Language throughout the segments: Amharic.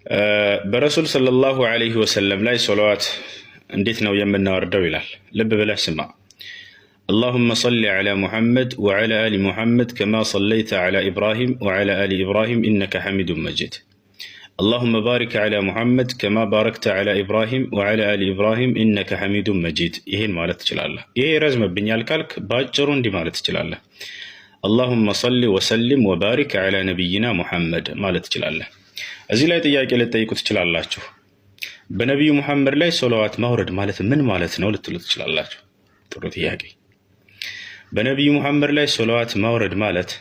برسول صلى الله عليه وسلم لا صلوات انديتنا ويمنا وردو يلال لب بلا سمع اللهم صل على محمد وعلى آل محمد كما صليت على إبراهيم وعلى آل إبراهيم إنك حميد مجيد اللهم بارك على محمد كما باركت على إبراهيم وعلى آل إبراهيم إنك حميد مجيد إيهن مالت جلاله إيه رزم بنيال كالك باجرون دي مالت جلاله اللهم صل وسلم وبارك على نبينا محمد مالت جلاله እዚህ ላይ ጥያቄ ልትጠይቁ ትችላላችሁ። በነብዩ መሐመድ ላይ ሶላዋት ማውረድ ማለት ምን ማለት ነው ልትሉ ትችላላችሁ። ጥሩ ጥያቄ። በነብዩ መሐመድ ላይ ሶላዋት ማውረድ ማለት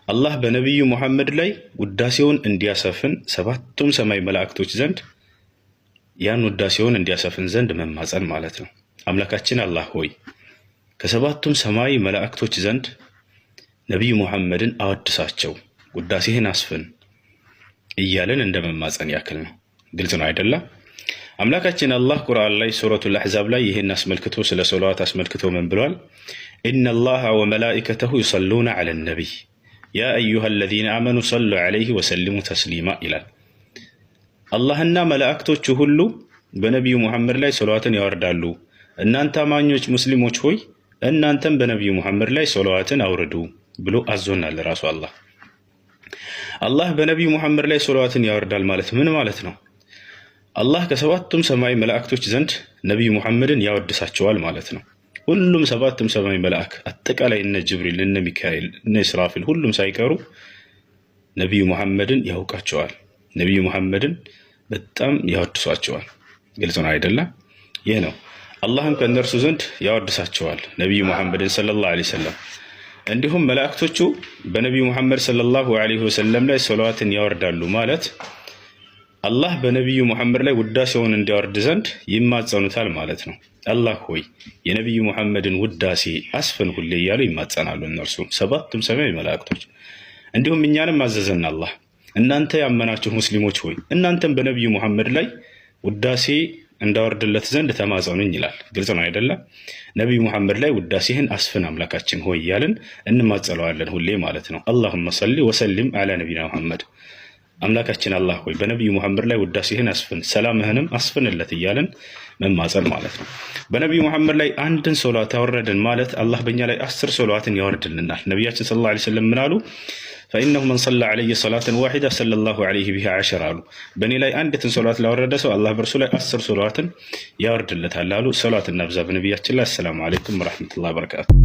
አላህ በነብዩ መሐመድ ላይ ውዳሴውን እንዲያሰፍን ሰባቱም ሰማይ መላእክቶች ዘንድ ያን ውዳሴውን እንዲያሰፍን ዘንድ መማጸን ማለት ነው። አምላካችን አላህ ሆይ ከሰባቱም ሰማይ መላእክቶች ዘንድ ነብዩ መሐመድን አወድሳቸው፣ ውዳሴህን አስፍን እያለን እንደመማጸን ያክል ነው። ግልጽ ነው አይደለም? አምላካችን አላህ ቁርአን ላይ ሱረቱል አሕዛብ ላይ ይሄን አስመልክቶ ስለ ሶላዋት አስመልክቶ ምን ብሏል? ኢነላሃ ወመላኢከተሁ ይሰሉነ ዐለን ነቢይ ያ አዩሀለዚነ አመኑ ሰሉ ዐለይሂ ወሰሊሙ ተስሊማ ይላል። አላህና መላእክቶቹ ሁሉ በነቢዩ ሙሐመድ ላይ ሶላዋትን ያወርዳሉ። እናንተ አማኞች ሙስሊሞች ሆይ እናንተም በነቢዩ ሙሐመድ ላይ ሶላዋትን አውርዱ ብሎ አዞናል ራሱ አላህ። አላህ በነቢዩ ሙሐመድ ላይ ሶላዋትን ያወርዳል ማለት ምን ማለት ነው? አላህ ከሰባቱም ሰማይ መላእክቶች ዘንድ ነቢዩ ሙሐመድን ያወድሳቸዋል ማለት ነው። ሁሉም ሰባቱም ሰማይ መላእክ አጠቃላይ እነ ጅብሪል፣ እነ ሚካኤል፣ እነ ኢስራፊል ሁሉም ሳይቀሩ ነቢዩ ሙሐመድን ያውቃቸዋል። ነቢዩ ሙሐመድን በጣም ያወድሷቸዋል። ግልጽ ነው አይደለም? ይህ ነው። አላህም ከእነርሱ ዘንድ ያወድሳቸዋል ነቢዩ ሙሐመድን ሰለላሁ ዐለይሂ ወሰለም። እንዲሁም መላእክቶቹ በነቢዩ ሙሐመድ ሰለላሁ ዐለይሂ ወሰለም ላይ ሶላዋትን ያወርዳሉ ማለት አላህ በነቢዩ ሙሐመድ ላይ ውዳሴውን እንዲያወርድ ዘንድ ይማጸኑታል ማለት ነው። አላህ ሆይ የነቢዩ ሙሐመድን ውዳሴ አስፍን ሁሌ እያሉ ይማጸናሉ እነርሱ ሰባቱም ሰማይ መላእክቶች። እንዲሁም እኛንም አዘዘን አላህ እናንተ ያመናችሁ ሙስሊሞች ሆይ እናንተም በነቢዩ ሙሐመድ ላይ ውዳሴ እንዳወርድለት ዘንድ ተማጸኑኝ ይላል። ግልጽ ነው አይደለም? ነቢዩ ሙሐመድ ላይ ውዳሴህን አስፍን አምላካችን ሆይ እያልን እንማጸለዋለን ሁሌ ማለት ነው። አላሁመ ሰሊ ወሰሊም ዐላ ነቢና ሙሐመድ አምላካችን አላህ ሆይ በነቢዩ ሙሐመድ ላይ ውዳሴህን አስፍን፣ ሰላምህንም አስፍንለት እያልን መማጸን ማለት ነው። በነቢዩ ሙሐመድ ላይ አንድን ሶላት ያወረድን ማለት አላህ በእኛ ላይ 10 ሶላዋትን ያወርድልናል። ነቢያችን ሰለላሁ ዐለይሂ ወሰለም ምን አሉ? ፈኢነሁ መን ሰላ ዐለይሂ ሰላተን ዋሂዳ ሰለላሁ ዐለይሂ ቢሃ 10 አሉ። በእኔ ላይ አንዲትን ሶላት ላወረደ ሰው አላህ በእርሱ ላይ 10 ሶላዋትን ያወርድለታል አሉ። ሶላት እናብዛ በነቢያችን ላይ። አሰላሙ አለይኩም ወረሕመቱላሂ ወበረካቱ።